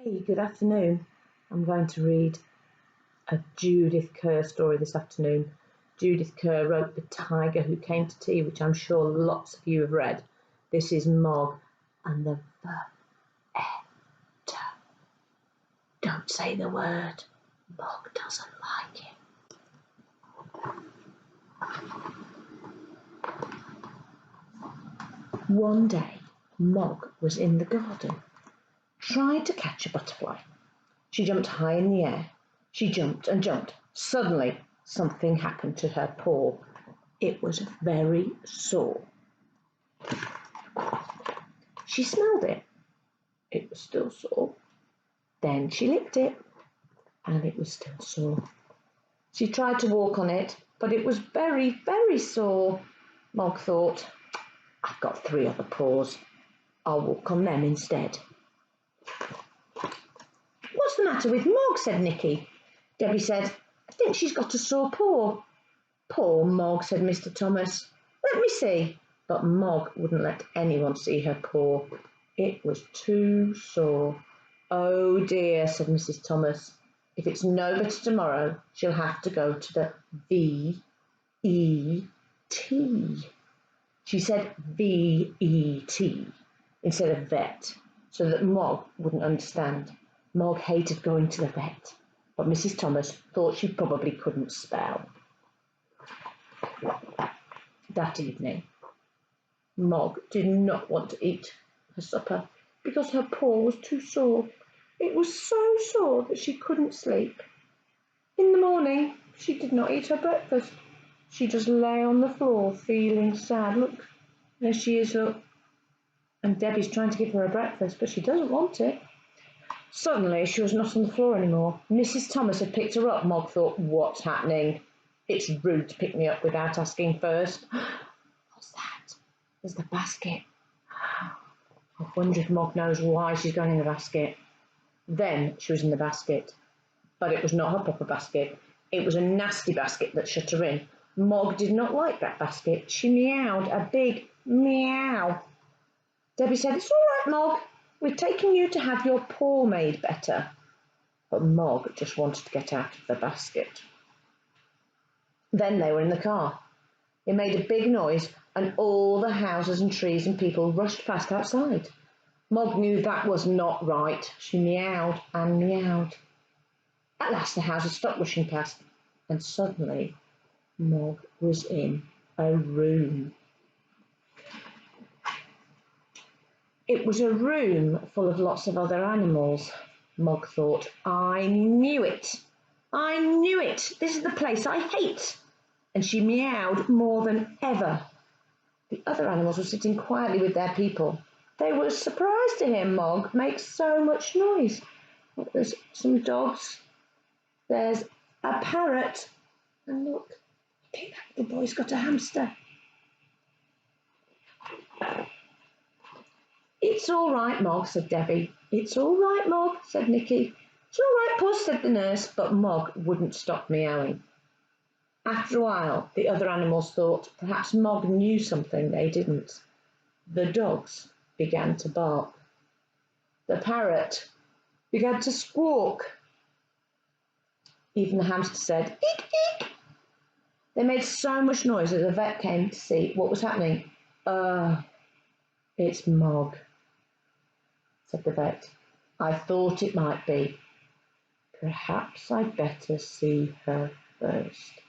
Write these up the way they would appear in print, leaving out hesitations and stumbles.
Hey, good afternoon. I'm going to read a Judith Kerr story this afternoon. Judith Kerr wrote The Tiger Who Came to Tea, which I'm sure lots of you have read. This is Mog and the V.E.T. Don't say the word. Mog doesn't like it. One day, Mog was in the garden, tried to catch a butterfly. She jumped high in the air. She jumped and jumped. Suddenly, something happened to her paw. It was very sore. She smelled it. It was still sore. Then she licked it, and it was still sore. She tried to walk on it, but it was very, very sore. Mog thought, I've got 3 other paws. I'll walk on them instead. What's the matter with Mog? Said Nicky. Debbie said, I think she's got a sore paw. Poor Mog, said Mr. Thomas. Let me see. But Mog wouldn't let anyone see her paw. It was too sore. Oh dear, said Mrs. Thomas. If it's no better tomorrow, she'll have to go to the V.E.T. She said V.E.T. instead of vet, so that Mog wouldn't understand. Mog hated going to the vet, but Mrs. Thomas thought she probably couldn't spell. That evening, Mog did not want to eat her supper because her paw was too sore. It was so sore that she couldn't sleep. In the morning, she did not eat her breakfast. She just lay on the floor feeling sad. Look, there she is, look. And Debbie's trying to give her a breakfast, but she doesn't want it. Suddenly, she was not on the floor anymore. Mrs. Thomas had picked her up. Mog thought, what's happening? It's rude to pick me up without asking first. What's that? There's the basket. I wonder if Mog knows why she's going in the basket. Then she was in the basket. But it was not her proper basket. It was a nasty basket that shut her in. Mog did not like that basket. She meowed a big meow. Debbie said, it's all right, Mog. We're taking you to have your paw made better. But Mog just wanted to get out of the basket. Then they were in the car. It made a big noise, and all the houses and trees and people rushed past outside. Mog knew that was not right. She meowed and meowed. At last the houses stopped rushing past, and suddenly Mog was in a room. It was a room full of lots of other animals. Mog thought, I knew it. I knew it. This is the place I hate. And she meowed more than ever. The other animals were sitting quietly with their people. They were surprised to hear Mog make so much noise. There's some dogs. There's a parrot. And look, I think that little boy's got a hamster. It's all right, Mog, said Debbie. It's all right, Mog, said Nicky. It's all right, Puss, said the nurse, but Mog wouldn't stop meowing. After a while, the other animals thought perhaps Mog knew something they didn't. The dogs began to bark. The parrot began to squawk. Even the hamster said, eek, eek. They made so much noise that the vet came to see what was happening. It's Mog, said the vet. I thought it might be. Perhaps I'd better see her first.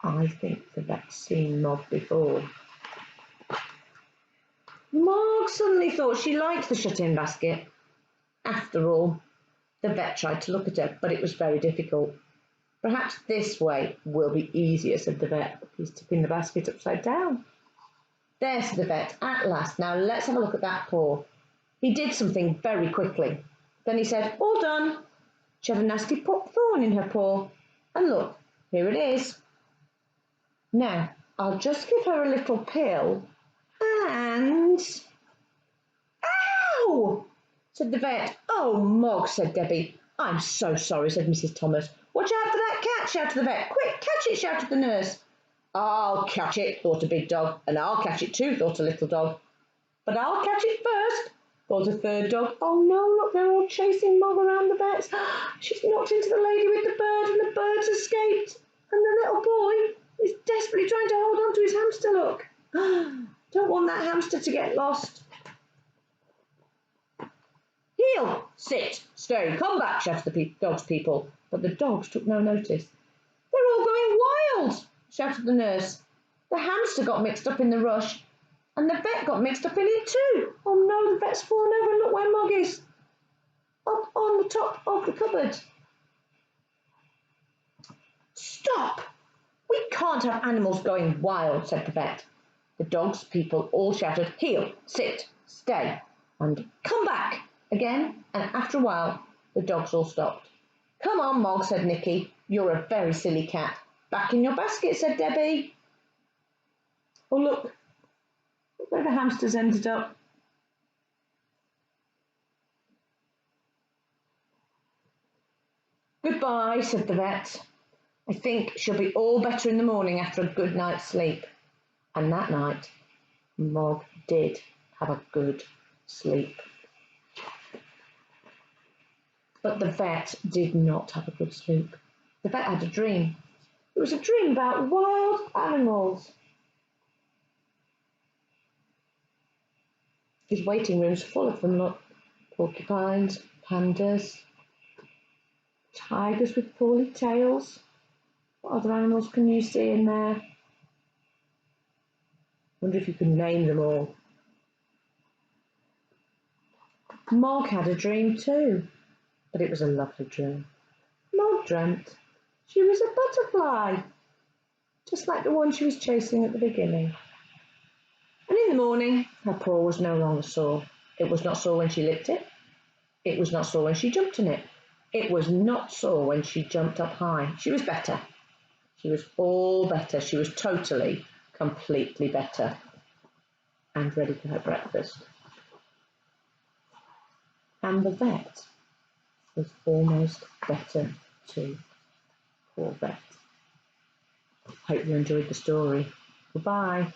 I think the vet's seen Mog before. Mog suddenly thought she liked the shut-in basket. After all, the vet tried to look at her, but it was very difficult. Perhaps this way will be easier, said the vet. He's tipping the basket upside down. There, said the vet, at last. Now let's have a look at that paw. He did something very quickly. Then he said, all done. She had a nasty thorn in her paw. And look, here it is. Now, I'll just give her a little pill and... Ow! Said the vet. Oh, Mog, said Debbie. I'm so sorry, said Mrs. Thomas. Watch out for that cat, shouted the vet. Quick, catch it, shouted the nurse. I'll catch it, thought a big dog. And I'll catch it too, thought a little dog. But I'll catch it first. called a third dog. Oh no, look, they're all chasing Mog around the vets. She's knocked into the lady with the bird and the bird's escaped. And the little boy is desperately trying to hold on to his hamster, look. Don't want that hamster to get lost. Heel, sit, stay, come back, shouted the dog's people. But the dogs took no notice. They're all going wild, shouted the nurse. The hamster got mixed up in the rush, and the vet got mixed up in it too. Oh no, the vet's fallen over, and look where Mog is. Up on the top of the cupboard. Stop! We can't have animals going wild, said the vet. The dogs' people all shouted, heel, sit, stay, and come back again, and after a while, the dogs all stopped. Come on, Mog, said Nicky. You're a very silly cat. Back in your basket, said Debbie. Oh, look where the hamsters ended up. Goodbye, said the vet. I think she'll be all better in the morning after a good night's sleep. And that night, Mog did have a good sleep. But the vet did not have a good sleep. The vet had a dream. It was a dream about wild animals. His waiting room's full of them, look. Porcupines, pandas, tigers with poorly tails. What other animals can you see in there? Wonder if you can name them all. Mog had a dream too, but it was a lovely dream. Mog dreamt she was a butterfly, just like the one she was chasing at the beginning. And in the morning, her paw was no longer sore. It was not sore when she licked it. It was not sore when she jumped in it. It was not sore when she jumped up high. She was better. She was all better. She was totally, completely better. And ready for her breakfast. And the vet was almost better too. Poor vet. Hope you enjoyed the story. Goodbye.